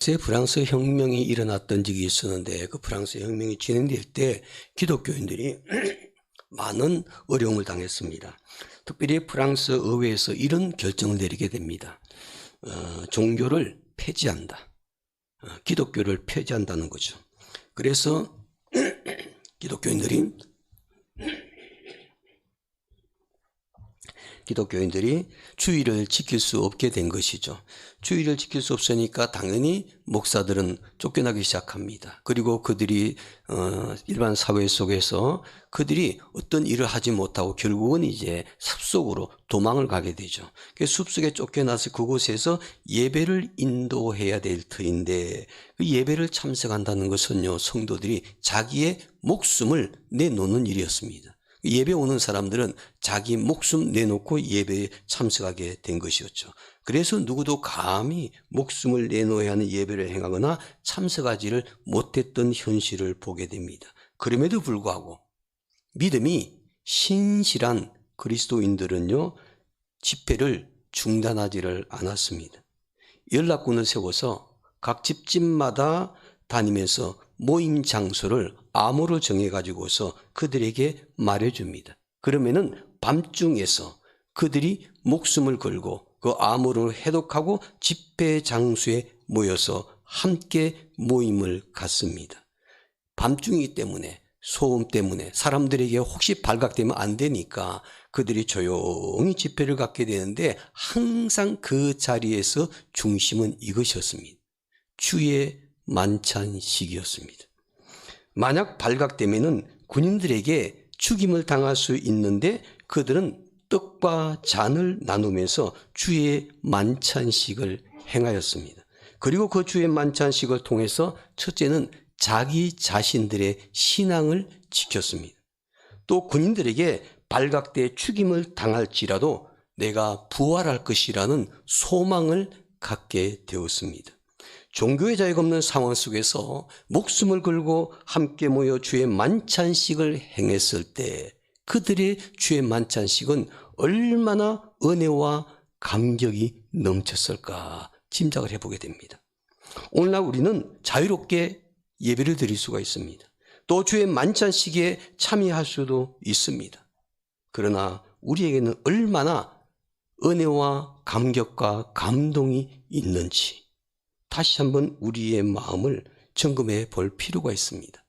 프랑스 혁명이 일어났던 적이 있었는데 그 프랑스 혁명이 진행될 때 기독교인들이 많은 어려움을 당했습니다. 특별히 프랑스 의회에서 이런 결정을 내리게 됩니다. 종교를 폐지한다. 기독교를 폐지한다는 거죠. 그래서 기독교인들이 주의를 지킬 수 없게 된 것이죠. 주의를 지킬 수 없으니까 당연히 목사들은 쫓겨나기 시작합니다. 그리고 그들이 일반 사회 속에서 그들이 어떤 일을 하지 못하고 결국은 이제 숲속으로 도망을 가게 되죠. 숲속에 쫓겨나서 그곳에서 예배를 인도해야 될 터인데 그 예배를 참석한다는 것은요, 성도들이 자기의 목숨을 내놓는 일이었습니다. 예배 오는 사람들은 자기 목숨 내놓고 예배에 참석하게 된 것이었죠. 그래서 누구도 감히 목숨을 내놓아야 하는 예배를 행하거나 참석하지를 못했던 현실을 보게 됩니다. 그럼에도 불구하고 믿음이 신실한 그리스도인들은요, 집회를 중단하지를 않았습니다. 연락군을 세워서 각 집집마다 다니면서 모임 장소를 암호로 정해가지고서 그들에게 말해줍니다. 그러면은 밤중에서 그들이 목숨을 걸고 그 암호를 해독하고 집회 장소에 모여서 함께 모임을 갖습니다. 밤중이기 때문에 소음 때문에 사람들에게 혹시 발각되면 안 되니까 그들이 조용히 집회를 갖게 되는데 항상 그 자리에서 중심은 이것이었습니다. 주의 만찬식이었습니다. 만약 발각되면은 군인들에게 죽임을 당할 수 있는데 그들은 떡과 잔을 나누면서 주의 만찬식을 행하였습니다. 그리고 그 주의 만찬식을 통해서 첫째는 자기 자신들의 신앙을 지켰습니다. 또 군인들에게 발각돼 죽임을 당할지라도 내가 부활할 것이라는 소망을 갖게 되었습니다. 종교의 자유가 없는 상황 속에서 목숨을 걸고 함께 모여 주의 만찬식을 행했을 때 그들의 주의 만찬식은 얼마나 은혜와 감격이 넘쳤을까 짐작을 해보게 됩니다. 오늘날 우리는 자유롭게 예배를 드릴 수가 있습니다. 또 주의 만찬식에 참여할 수도 있습니다. 그러나 우리에게는 얼마나 은혜와 감격과 감동이 있는지 다시 한번 우리의 마음을 점검해 볼 필요가 있습니다.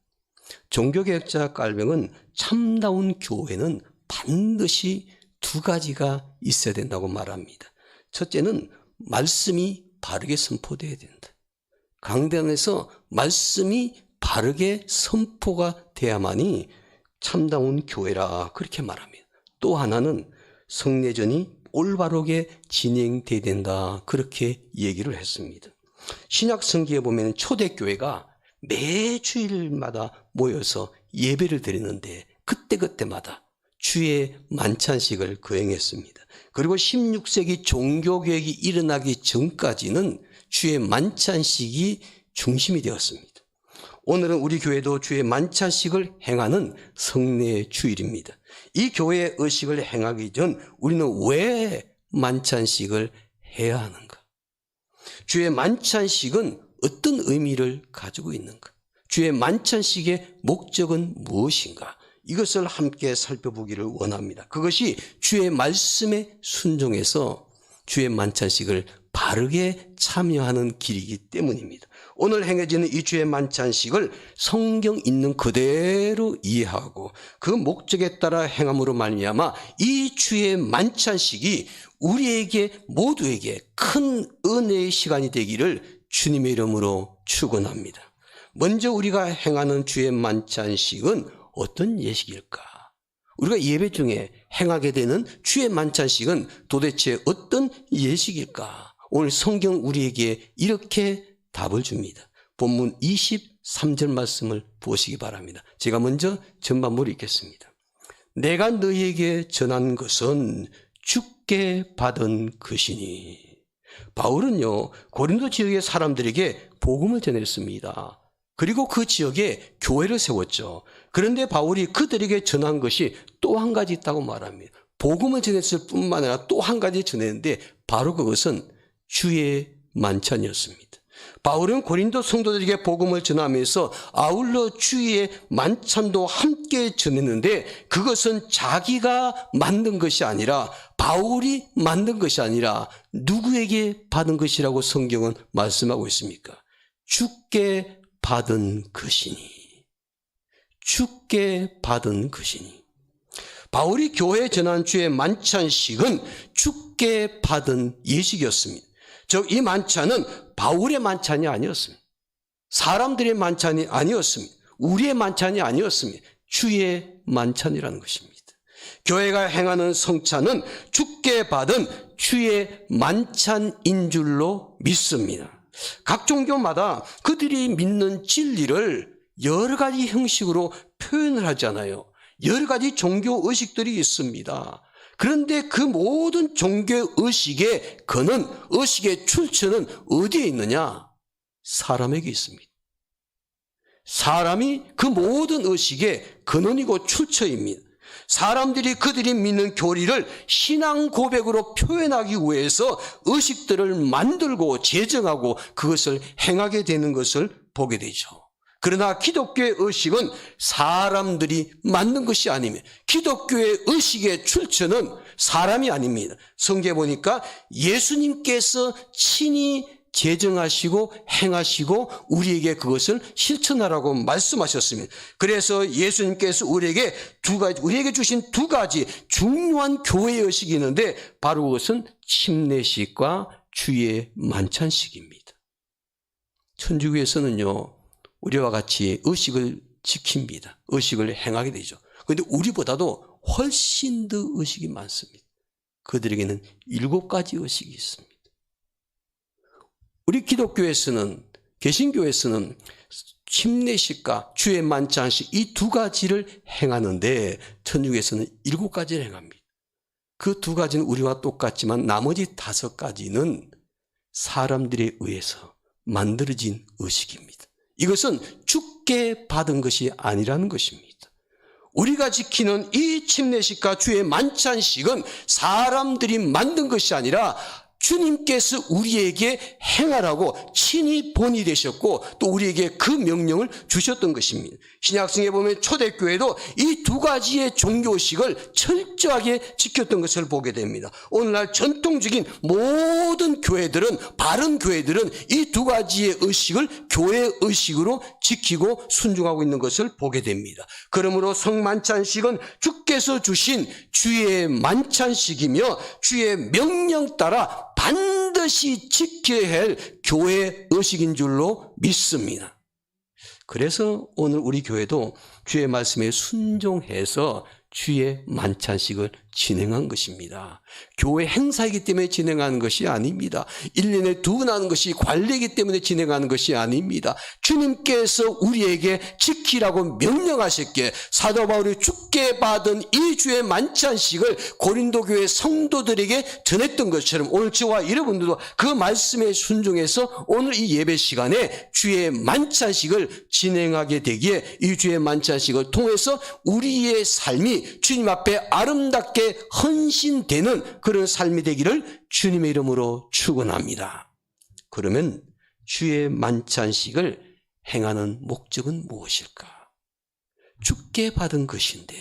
종교개혁자 깔병은 참다운 교회는 반드시 두 가지가 있어야 된다고 말합니다. 첫째는 말씀이 바르게 선포되어야 된다. 강단에서 말씀이 바르게 선포가 돼야만이 참다운 교회라 그렇게 말합니다. 또 하나는 성례전이 올바르게 진행돼야 된다 그렇게 얘기를 했습니다. 신약 성기에 보면 초대교회가 매 주일마다 모여서 예배를 드리는데 그때그때마다 주의 만찬식을 거행했습니다. 그리고 16세기 종교개혁이 일어나기 전까지는 주의 만찬식이 중심이 되었습니다. 오늘은 우리 교회도 주의 만찬식을 행하는 성례 주일입니다. 이 교회의 의식을 행하기 전 우리는 왜 만찬식을 해야 하는가? 주의 만찬식은 어떤 의미를 가지고 있는가? 주의 만찬식의 목적은 무엇인가? 이것을 함께 살펴보기를 원합니다. 그것이 주의 말씀에 순종해서 주의 만찬식을 바르게 참여하는 길이기 때문입니다. 오늘 행해지는 이 주의 만찬식을 성경 있는 그대로 이해하고 그 목적에 따라 행함으로 말미암아 이 주의 만찬식이 우리에게 모두에게 큰 은혜의 시간이 되기를 주님의 이름으로 축원합니다. 먼저 우리가 행하는 주의 만찬식은 어떤 예식일까? 우리가 예배 중에 행하게 되는 주의 만찬식은 도대체 어떤 예식일까? 오늘 성경 우리에게 이렇게 답을 줍니다. 본문 23절 말씀을 보시기 바랍니다. 제가 먼저 전반부를 읽겠습니다. 내가 너희에게 전한 것은 주께 받은 것이니. 바울은요, 고린도 지역의 사람들에게 복음을 전했습니다. 그리고 그 지역에 교회를 세웠죠. 그런데 바울이 그들에게 전한 것이 또 한 가지 있다고 말합니다. 복음을 전했을 뿐만 아니라 또 한 가지 전했는데 바로 그것은 주의 만찬이었습니다. 바울은 고린도 성도들에게 복음을 전하면서 아울러 주의 만찬도 함께 전했는데 그것은 자기가 만든 것이 아니라 바울이 만든 것이 아니라 누구에게 받은 것이라고 성경은 말씀하고 있습니까? 주께 받은 것이니. 주께 받은 것이니. 바울이 교회에 전한 주의 만찬식은 주께 받은 예식이었습니다. 즉 이 만찬은 바울의 만찬이 아니었습니다. 사람들의 만찬이 아니었습니다. 우리의 만찬이 아니었습니다. 주의 만찬이라는 것입니다. 교회가 행하는 성찬은 주께 받은 주의 만찬인 줄로 믿습니다. 각 종교마다 그들이 믿는 진리를 여러 가지 형식으로 표현을 하잖아요. 여러 가지 종교 의식들이 있습니다. 그런데 그 모든 종교 의식의 근원, 의식의 출처는 어디에 있느냐? 사람에게 있습니다. 사람이 그 모든 의식의 근원이고 출처입니다. 사람들이 그들이 믿는 교리를 신앙 고백으로 표현하기 위해서 의식들을 만들고 제정하고 그것을 행하게 되는 것을 보게 되죠. 그러나 기독교의 의식은 사람들이 만든 것이 아닙니다. 기독교의 의식의 출처는 사람이 아닙니다. 성경에 보니까 예수님께서 친히 제정하시고 행하시고 우리에게 그것을 실천하라고 말씀하셨습니다. 그래서 예수님께서 우리에게 주신 두 가지 중요한 교회의 의식이 있는데 바로 그것은 침례식과 주의 만찬식입니다. 천주교에서는요, 우리와 같이 의식을 지킵니다. 의식을 행하게 되죠. 그런데 우리보다도 훨씬 더 의식이 많습니다. 그들에게는 7가지 의식이 있습니다. 우리 기독교에서는, 개신교에서는 침례식과 주의 만찬식 이 두 가지를 행하는데 천주교에서는 7가지를 행합니다. 그 두 가지는 우리와 똑같지만 나머지 5가지는 사람들에 의해서 만들어진 의식입니다. 이것은 주께 받은 것이 아니라는 것입니다. 우리가 지키는 이 침례식과 주의 만찬식은 사람들이 만든 것이 아니라 주님께서 우리에게 행하라고 친히 본이 되셨고 또 우리에게 그 명령을 주셨던 것입니다. 신약성에 보면 초대교회도 이 2가지의 종교의식을 철저하게 지켰던 것을 보게 됩니다. 오늘날 전통적인 모든 교회들은, 바른 교회들은 이 2가지의 의식을 교회 의식으로 지키고 순종하고 있는 것을 보게 됩니다. 그러므로 성만찬식은 주께서 주신 주의 만찬식이며 주의 명령 따라 반드시 지켜야 할 교회 의식인 줄로 믿습니다. 그래서 오늘 우리 교회도 주의 말씀에 순종해서 주의 만찬식을 진행한 것입니다. 교회 행사이기 때문에 진행하는 것이 아닙니다. 1년에 2번 하는 것이 관례이기 때문에 진행하는 것이 아닙니다. 주님께서 우리에게 지키라고 명령하셨기에 사도 바울이 주께 받은 이 주의 만찬식을 고린도 교회 성도들에게 전했던 것처럼 오늘 저와 여러분들도 그 말씀에 순종해서 오늘 이 예배 시간에 주의 만찬식을 진행하게 되기에 이 주의 만찬식을 통해서 우리의 삶이 주님 앞에 아름답게 헌신되는 그런 삶이 되기를 주님의 이름으로 축원합니다. 그러면 주의 만찬식을 행하는 목적은 무엇일까? 주께 받은 것인데,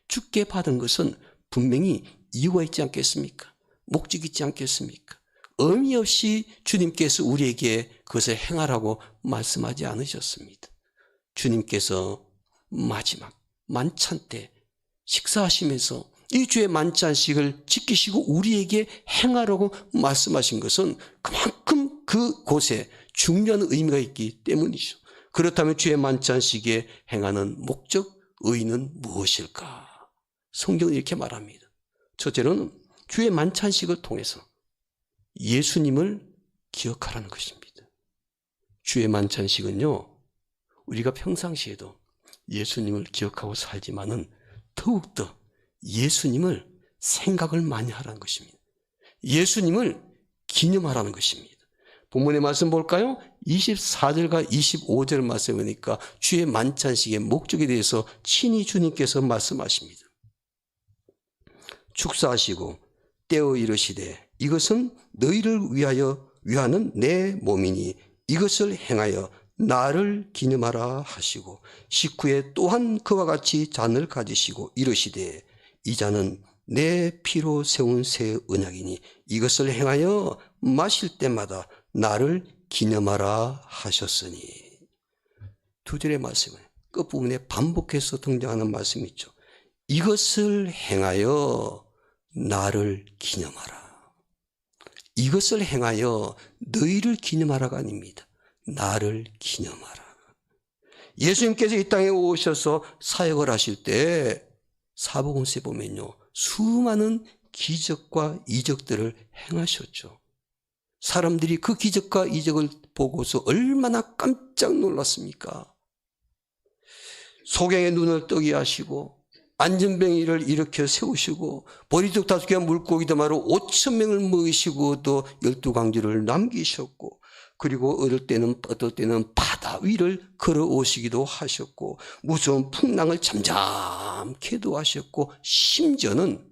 주께 받은 것은 분명히 이유가 있지 않겠습니까? 목적이 있지 않겠습니까? 의미 없이 주님께서 우리에게 그것을 행하라고 말씀하지 않으셨습니다. 주님께서 마지막 만찬 때 식사하시면서 이 주의 만찬식을 지키시고 우리에게 행하라고 말씀하신 것은 그만큼 그곳에 중요한 의미가 있기 때문이죠. 그렇다면 주의 만찬식에 행하는 목적, 의의는 무엇일까? 성경은 이렇게 말합니다. 첫째로는 주의 만찬식을 통해서 예수님을 기억하라는 것입니다. 주의 만찬식은요, 우리가 평상시에도 예수님을 기억하고 살지만은 더욱더 예수님을 생각을 많이 하라는 것입니다. 예수님을 기념하라는 것입니다. 본문의 말씀 볼까요? 24절과 25절 말씀 보니까 주의 만찬식의 목적에 대해서 친히 주님께서 말씀하십니다. 축사하시고 떼어 이르시되 이것은 너희를 위하는 내 몸이니 이것을 행하여 나를 기념하라 하시고 19에 또한 그와 같이 잔을 가지시고 이르시되 이 잔은 내 피로 세운 새 언약이니 이것을 행하여 마실 때마다 나를 기념하라 하셨으니. 두 절의 말씀은 끝부분에 반복해서 등장하는 말씀이 있죠. 이것을 행하여 나를 기념하라. 이것을 행하여 너희를 기념하라가 아닙니다. 나를 기념하라. 예수님께서 이 땅에 오셔서 사역을 하실 때 사복음서에 보면요, 수많은 기적과 이적들을 행하셨죠. 사람들이 그 기적과 이적을 보고서 얼마나 깜짝 놀랐습니까? 소경의 눈을 뜨게 하시고 안전뱅이를 일으켜 세우시고 보리떡 5개와 물고기들마로 5,000명을 먹이시고 또 12강주를 남기셨고, 그리고 어떨 때는 바다 위를 걸어오시기도 하셨고 무서운 풍랑을 잠잠케도 하셨고 심지어는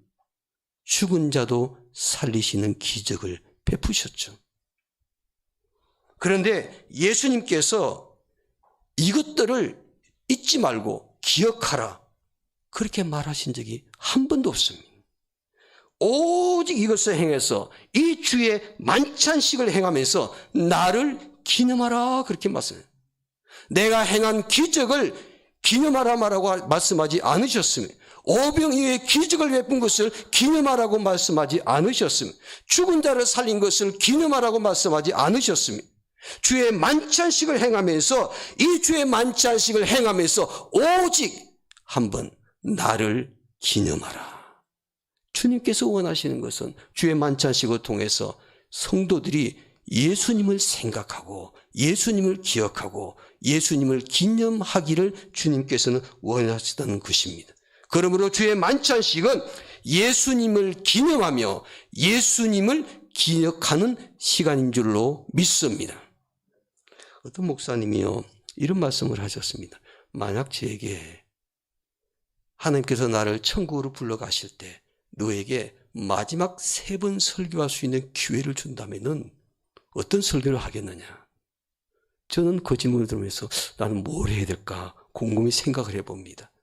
죽은 자도 살리시는 기적을 베푸셨죠. 그런데 예수님께서 이것들을 잊지 말고 기억하라 그렇게 말하신 적이 한 번도 없습니다. 오직 이것을 행해서 이 주의 만찬식을 행하면서 나를 기념하라 그렇게 말씀해요. 내가 행한 기적을 기념하라 말씀하지 않으셨으며 오병이어의 기적을 베푼 것을 기념하라고 말씀하지 않으셨으며 죽은 자를 살린 것을 기념하라고 말씀하지 않으셨으며 주의 만찬식을 행하면서 이 주의 만찬식을 행하면서 오직 한번 나를 기념하라. 주님께서 원하시는 것은 주의 만찬식을 통해서 성도들이 예수님을 생각하고 예수님을 기억하고 예수님을 기념하기를 주님께서는 원하시다는 것입니다. 그러므로 주의 만찬식은 예수님을 기념하며 예수님을 기억하는 시간인 줄로 믿습니다. 어떤 목사님이요 이런 말씀을 하셨습니다. 만약 저에게 하나님께서 나를 천국으로 불러가실 때 너에게 마지막 3번 설교할 수 있는 기회를 준다면은 어떤 설교를 하겠느냐? 저는 그 질문을 들으면서 나는 뭘 해야 될까 곰곰이 생각을 해봅니다.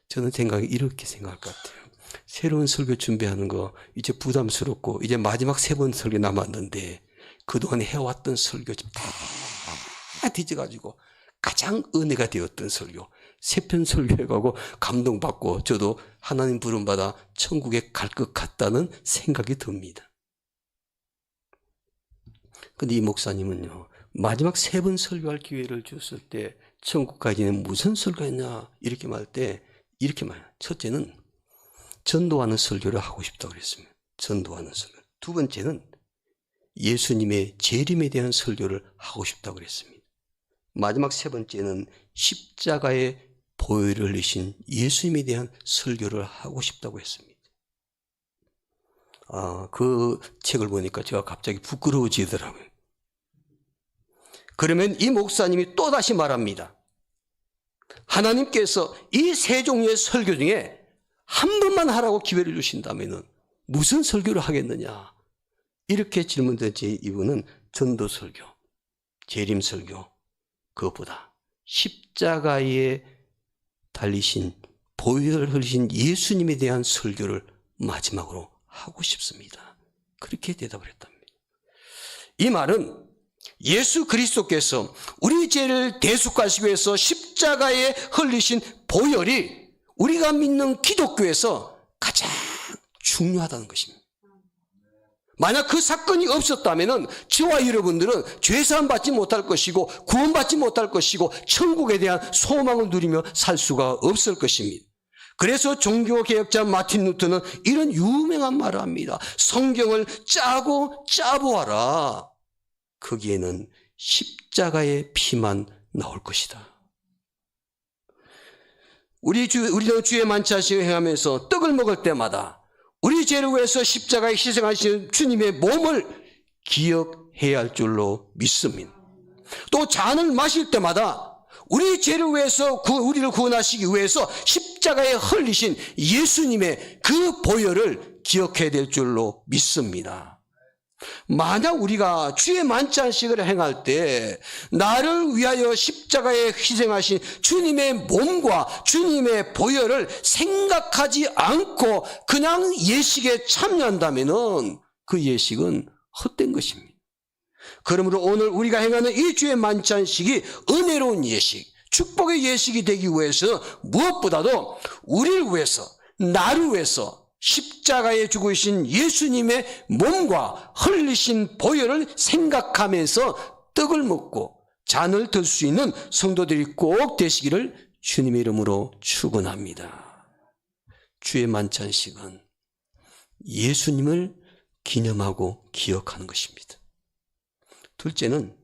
저는 생각이 이렇게 생각할 것 같아요. 새로운 설교 준비하는 거 이제 부담스럽고 이제 마지막 3번 설교 남았는데 그동안 해왔던 설교 좀 다 뒤져가지고 가장 은혜가 되었던 설교 3편 설교해가고 감동받고 저도 하나님 부름받아 천국에 갈 것 같다는 생각이 듭니다. 근데 이 목사님은요 마지막 3번 설교할 기회를 줬을 때 천국 가기는 무슨 설교했냐 이렇게 말할 때 이렇게 말해요. 첫째는 전도하는 설교를 하고 싶다고 그랬습니다. 전도하는 설교. 두 번째는 예수님의 재림에 대한 설교를 하고 싶다고 그랬습니다. 마지막 3번째는 십자가의 보혈을 흘리신 예수님에 대한 설교를 하고 싶다고 했습니다. 그 책을 보니까 제가 갑자기 부끄러워지더라고요. 그러면 이 목사님이 또다시 말합니다. 하나님께서 이 3종류의 설교 중에 한 번만 하라고 기회를 주신다면 무슨 설교를 하겠느냐? 이렇게 질문된 이분은 전도 설교, 재림 설교, 그것보다 십자가에 달리신 보혈을 흘리신 예수님에 대한 설교를 마지막으로 하고 싶습니다. 그렇게 대답을 했답니다. 이 말은 예수 그리스도께서 우리 죄를 대속하시기 위해서 십자가에 흘리신 보혈이 우리가 믿는 기독교에서 가장 중요하다는 것입니다. 만약 그 사건이 없었다면 저와 여러분들은 죄사함 받지 못할 것이고 구원받지 못할 것이고 천국에 대한 소망을 누리며 살 수가 없을 것입니다. 그래서 종교개혁자 마틴 루터는 이런 유명한 말을 합니다. 성경을 짜고 짜보아라. 거기에는 십자가의 피만 나올 것이다. 우리는 주의 만찬식을 행하면서 떡을 먹을 때마다 우리 죄를 위해서 십자가에 희생하신 주님의 몸을 기억해야 할 줄로 믿습니다. 또 잔을 마실 때마다 우리 죄를 위해서 우리를 구원하시기 위해서 십자가에 흘리신 예수님의 그 보혈을 기억해야 될 줄로 믿습니다. 만약 우리가 주의 만찬식을 행할 때 나를 위하여 십자가에 희생하신 주님의 몸과 주님의 보혈을 생각하지 않고 그냥 예식에 참여한다면 그 예식은 헛된 것입니다. 그러므로 오늘 우리가 행하는 이 주의 만찬식이 은혜로운 예식, 축복의 예식이 되기 위해서 무엇보다도 우리를 위해서, 나를 위해서 십자가에 죽으신 예수님의 몸과 흘리신 보혈을 생각하면서 떡을 먹고 잔을 들 수 있는 성도들이 꼭 되시기를 주님의 이름으로 축원합니다. 주의 만찬식은 예수님을 기념하고 기억하는 것입니다. 둘째는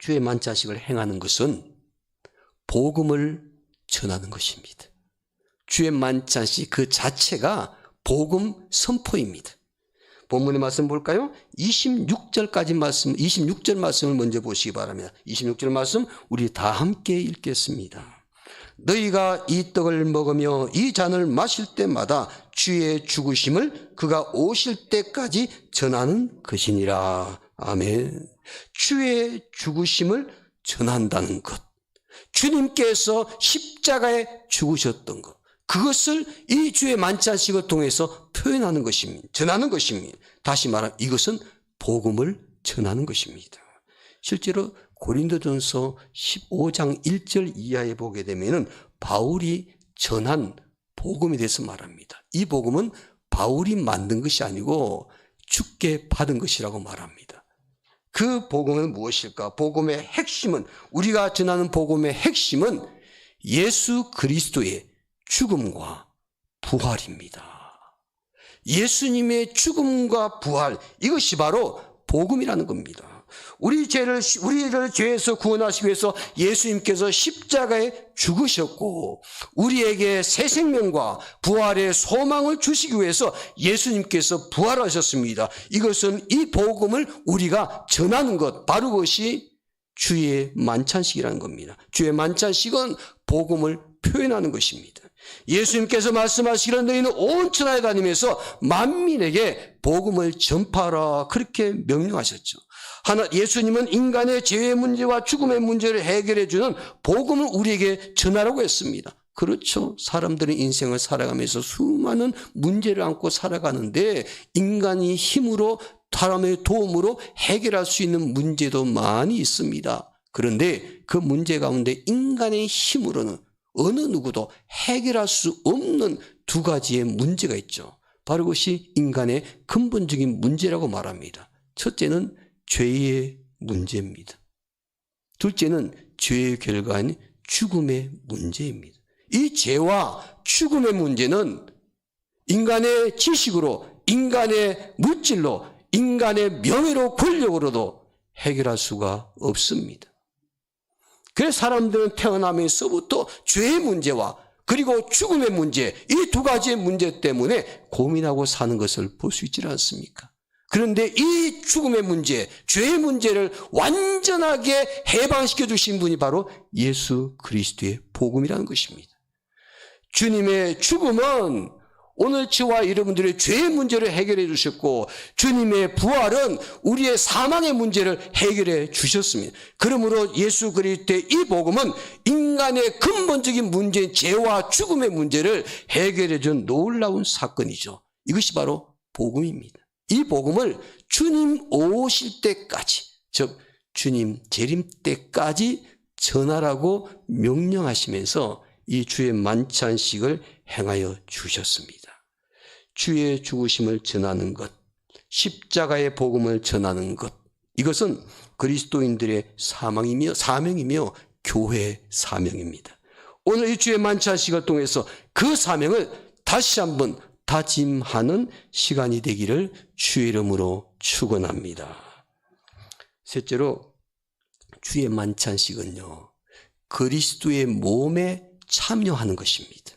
주의 만찬식을 행하는 것은 복음을 전하는 것입니다. 주의 만찬식 그 자체가 복음 선포입니다. 본문의 말씀 볼까요? 26절까지 말씀, 26절 말씀을 먼저 보시기 바랍니다. 26절 말씀 우리 다 함께 읽겠습니다. 너희가 이 떡을 먹으며 이 잔을 마실 때마다 주의 죽으심을 그가 오실 때까지 전하는 것이니라. 아멘. 주의 죽으심을 전한다는 것. 주님께서 십자가에 죽으셨던 것. 그것을 이 주의 만찬식을 통해서 표현하는 것입니다. 전하는 것입니다. 다시 말하면 이것은 복음을 전하는 것입니다. 실제로 고린도전서 15장 1절 이하에 보게 되면은 바울이 전한 복음에 대해서 말합니다. 이 복음은 바울이 만든 것이 아니고 주께 받은 것이라고 말합니다. 그 복음은 무엇일까? 복음의 핵심은, 우리가 전하는 복음의 핵심은 예수 그리스도의 죽음과 부활입니다. 예수님의 죽음과 부활, 이것이 바로 복음이라는 겁니다. 우리를 죄에서 구원하시기 위해서 예수님께서 십자가에 죽으셨고 우리에게 새 생명과 부활의 소망을 주시기 위해서 예수님께서 부활하셨습니다. 이것은 이 복음을 우리가 전하는 것, 바로 그것이 주의 만찬식이라는 겁니다. 주의 만찬식은 복음을 표현하는 것입니다. 예수님께서 말씀하시기를 너희는 온 천하에 다니면서 만민에게 복음을 전파하라, 그렇게 명령하셨죠. 예수님은 인간의 죄의 문제와 죽음의 문제를 해결해 주는 복음을 우리에게 전하라고 했습니다. 그렇죠. 사람들은 인생을 살아가면서 수많은 문제를 안고 살아가는데 인간이 힘으로, 사람의 도움으로 해결할 수 있는 문제도 많이 있습니다. 그런데 그 문제 가운데 인간의 힘으로는 어느 누구도 해결할 수 없는 두 가지의 문제가 있죠. 바로 그것이 인간의 근본적인 문제라고 말합니다. 첫째는 죄의 문제입니다. 둘째는 죄의 결과인 죽음의 문제입니다. 이 죄와 죽음의 문제는 인간의 지식으로, 인간의 물질로, 인간의 명예로, 권력으로도 해결할 수가 없습니다. 그래서 사람들은 태어나면서부터 죄의 문제와 그리고 죽음의 문제, 이 두 가지의 문제 때문에 고민하고 사는 것을 볼 수 있지 않습니까? 그런데 이 죽음의 문제, 죄의 문제를 완전하게 해방시켜 주신 분이 바로 예수 그리스도의 복음이라는 것입니다. 주님의 죽음은 오늘 저와 여러분들의 죄의 문제를 해결해 주셨고, 주님의 부활은 우리의 사망의 문제를 해결해 주셨습니다. 그러므로 예수 그리스도의 이 복음은 인간의 근본적인 문제인 죄와 죽음의 문제를 해결해 준 놀라운 사건이죠. 이것이 바로 복음입니다. 이 복음을 주님 오실 때까지, 즉 주님 재림 때까지 전하라고 명령하시면서 이 주의 만찬식을 행하여 주셨습니다. 주의 죽으심을 전하는 것, 십자가의 복음을 전하는 것, 이것은 그리스도인들의 사명이며 교회의 사명입니다. 오늘 이 주의 만찬식을 통해서 그 사명을 다시 한번 다짐하는 시간이 되기를 주의 이름으로 축원합니다. 셋째로, 주의 만찬식은요, 그리스도의 몸에 참여하는 것입니다.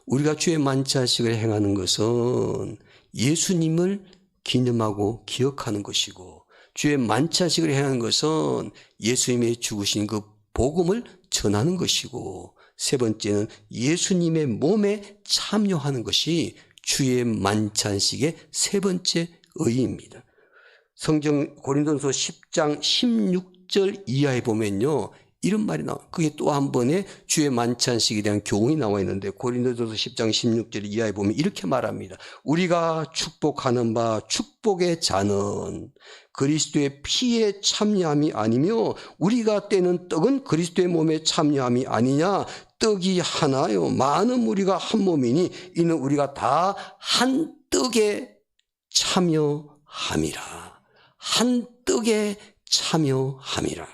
우리가 주의 만찬식을 행하는 것은 예수님을 기념하고 기억하는 것이고, 주의 만찬식을 행하는 것은 예수님의 죽으신 그 복음을 전하는 것이고, 세 번째는 예수님의 몸에 참여하는 것이 주의 만찬식의 세 번째 의의입니다. 성경 고린도전서 10장 16절 이하에 보면요, 이런 말이 나와요. 그게 또 한 번에 주의 만찬식에 대한 교훈이 나와 있는데, 고린도전서 10장 16절 이하에 보면 이렇게 말합니다. 우리가 축복하는 바 축복의 잔은 그리스도의 피에 참여함이 아니며 우리가 떼는 떡은 그리스도의 몸에 참여함이 아니냐. 떡이 하나요 많은 무리가 한 몸이니 이는 우리가 다 한 떡에 참여함이라. 한 떡에 참여함이라.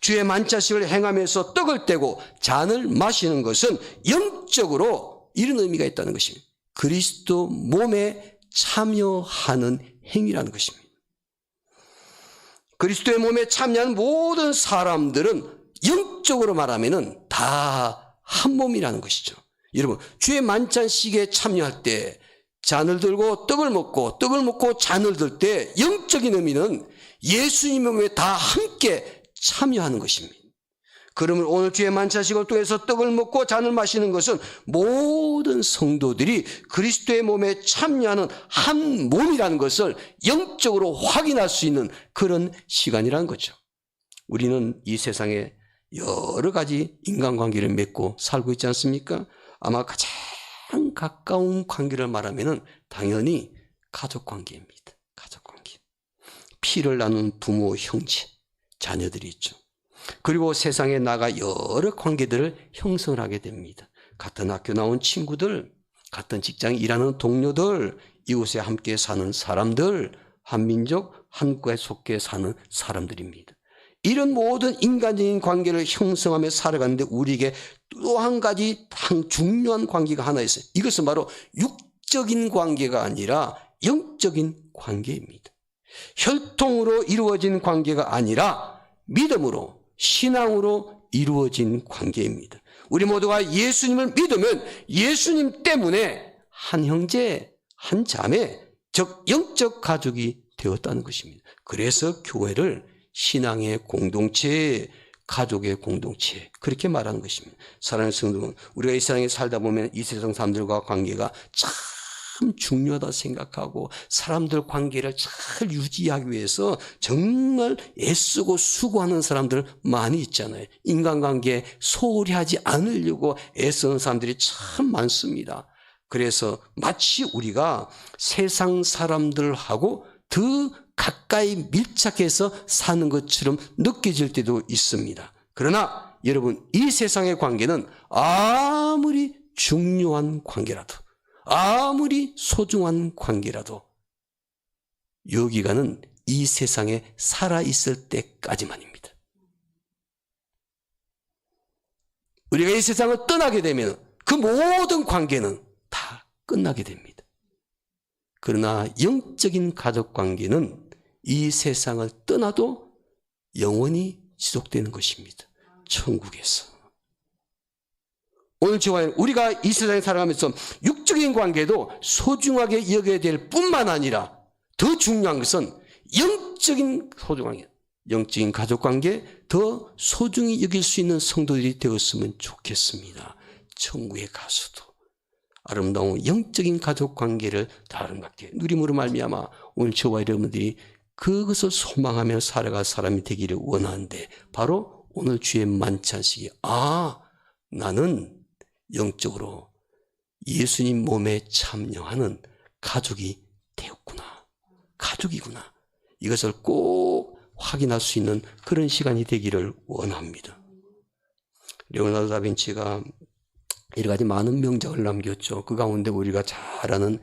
주의 만찬식을 행하면서 떡을 떼고 잔을 마시는 것은 영적으로 이런 의미가 있다는 것입니다. 그리스도 몸에 참여하는 행위라는 것입니다. 그리스도의 몸에 참여하는 모든 사람들은 영적으로 말하면 다 한 몸이라는 것이죠. 여러분, 주의 만찬식에 참여할 때 잔을 들고 떡을 먹고 잔을 들 때 영적인 의미는 예수님의 몸에 다 함께 참여하는 것입니다. 그러면 오늘 주의 만찬식을 통해서 떡을 먹고 잔을 마시는 것은 모든 성도들이 그리스도의 몸에 참여하는 한 몸이라는 것을 영적으로 확인할 수 있는 그런 시간이라는 거죠. 우리는 이 세상에 여러 가지 인간관계를 맺고 살고 있지 않습니까? 아마 가장 가까운 관계를 말하면 당연히 가족관계입니다. 가족관계. 피를 나눈 부모, 형제, 자녀들이 있죠. 그리고 세상에 나가 여러 관계들을 형성을 하게 됩니다. 같은 학교 나온 친구들, 같은 직장에 일하는 동료들, 이웃에 함께 사는 사람들, 한민족, 한국에 속해 사는 사람들입니다. 이런 모든 인간적인 관계를 형성하며 살아가는데 우리에게 또 한 가지 중요한 관계가 하나 있어요. 이것은 바로 육적인 관계가 아니라 영적인 관계입니다. 혈통으로 이루어진 관계가 아니라 믿음으로, 신앙으로 이루어진 관계입니다. 우리 모두가 예수님을 믿으면 예수님 때문에 한 형제, 한 자매, 즉 영적 가족이 되었다는 것입니다. 그래서 교회를 신앙의 공동체, 가족의 공동체, 그렇게 말하는 것입니다. 사랑하는 성도 여러분, 우리가 이 세상에 살다 보면 이 세상 사람들과 관계가 참 중요하다 생각하고 사람들 관계를 잘 유지하기 위해서 정말 애쓰고 수고하는 사람들 많이 있잖아요. 인간관계 소홀히 하지 않으려고 애쓰는 사람들이 참 많습니다. 그래서 마치 우리가 세상 사람들하고 더 가까이 밀착해서 사는 것처럼 느껴질 때도 있습니다. 그러나 여러분, 이 세상의 관계는 아무리 중요한 관계라도, 아무리 소중한 관계라도 이 기간은 이 세상에 살아있을 때까지만입니다. 우리가 이 세상을 떠나게 되면 그 모든 관계는 다 끝나게 됩니다. 그러나 영적인 가족관계는 이 세상을 떠나도 영원히 지속되는 것입니다. 천국에서. 오늘 저와 우리가 이 세상에 살아가면서 육적인 관계도 소중하게 여겨야 될 뿐만 아니라 더 중요한 것은 영적인 소중한, 영적인 가족관계 더 소중히 여길 수 있는 성도들이 되었으면 좋겠습니다. 천국에 가서도 아름다운 영적인 가족관계를 더 아름답게 누림으로 말미암아 오늘 저와 여러분들이 그것을 소망하며 살아갈 사람이 되기를 원하는데, 바로 오늘 주의 만찬식이 나는 영적으로 예수님 몸에 참여하는 가족이 되었구나, 가족이구나, 이것을 꼭 확인할 수 있는 그런 시간이 되기를 원합니다. 레오나르도 다빈치가 여러 가지 많은 명작을 남겼죠. 그 가운데 우리가 잘 아는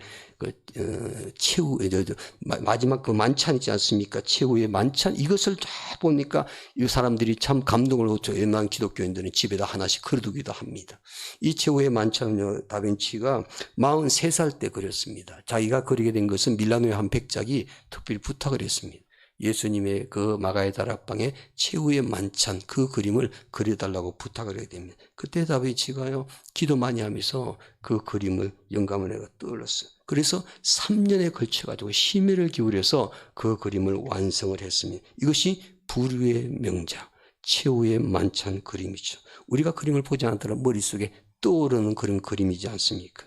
마지막 그 만찬 있지 않습니까? 최후의 만찬, 이것을 다 보니까 이 사람들이 참 감동을 얻죠. 웬만한 기독교인들은 집에다 하나씩 걸어두기도 합니다. 이 최후의 만찬은요, 다빈치가 43살 때 그렸습니다. 자기가 그리게 된 것은 밀라노의 한 백작이 특별히 부탁을 했습니다. 예수님의 그 마가의 다락방에 최후의 만찬, 그 그림을 그려달라고 부탁을 하게 됩니다. 그때 다빈치가요, 기도 많이 하면서 그 그림을 영감을 내가 떠올렸어요. 그래서 3년에 걸쳐가지고 심혈을 기울여서 그 그림을 완성을 했습니다. 이것이 불후의 명작, 최후의 만찬 그림이죠. 우리가 그림을 보지 않더라도 머릿속에 떠오르는 그런 그림이지 않습니까?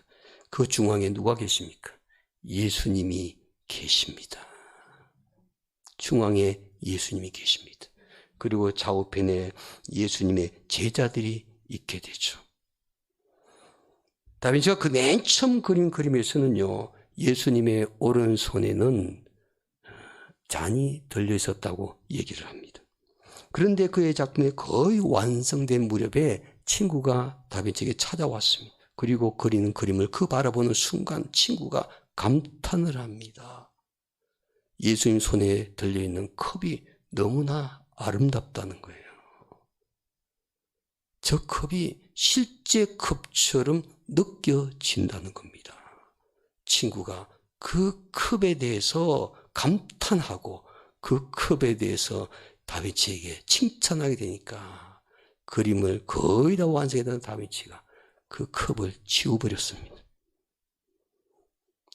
그 중앙에 누가 계십니까? 예수님이 계십니다. 중앙에 예수님이 계십니다. 그리고 좌우편에 예수님의 제자들이 있게 되죠. 다빈치가 그 맨 처음 그린 그림에서는요, 예수님의 오른손에는 잔이 들려 있었다고 얘기를 합니다. 그런데 그의 작품이 거의 완성된 무렵에 친구가 다빈치에게 찾아왔습니다. 그리고 그리는 그림을 그 바라보는 순간 친구가 감탄을 합니다. 예수님 손에 들려있는 컵이 너무나 아름답다는 거예요. 저 컵이 실제 컵처럼 느껴진다는 겁니다. 친구가 그 컵에 대해서 감탄하고 그 컵에 대해서 다빈치에게 칭찬하게 되니까 그림을 거의 다 완성했던 다빈치가 그 컵을 지워버렸습니다.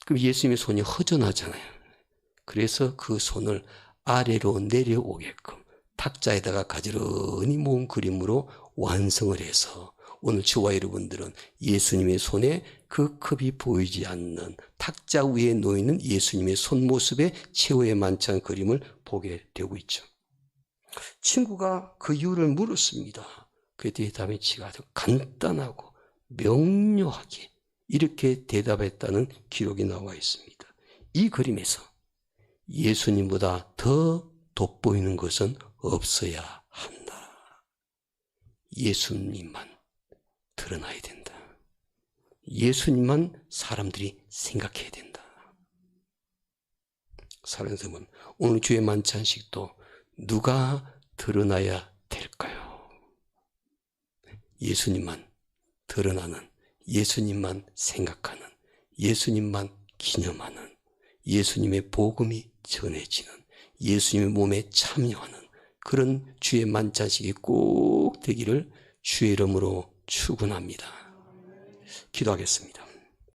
그럼 예수님의 손이 허전하잖아요. 그래서 그 손을 아래로 내려오게끔 탁자에다가 가지런히 모은 그림으로 완성을 해서 오늘 저와 여러분들은 예수님의 손에 그 컵이 보이지 않는 탁자 위에 놓이는 예수님의 손 모습의 최후의 만찬 그림을 보게 되고 있죠. 친구가 그 이유를 물었습니다. 그랬더니 다빈치가 아주 간단하고 명료하게 이렇게 대답했다는 기록이 나와 있습니다. 이 그림에서 예수님보다 더 돋보이는 것은 없어야 한다. 예수님만 드러나야 된다. 예수님만 사람들이 생각해야 된다. 사랑하는 여러분, 오늘 주의 만찬식도 누가 드러나야 될까요? 예수님만 드러나는, 예수님만 생각하는, 예수님만 기념하는, 예수님의 복음이 전해지는, 예수님의 몸에 참여하는 그런 주의 만찬식이 꼭 되기를 주의 이름으로 축원합니다. 기도하겠습니다.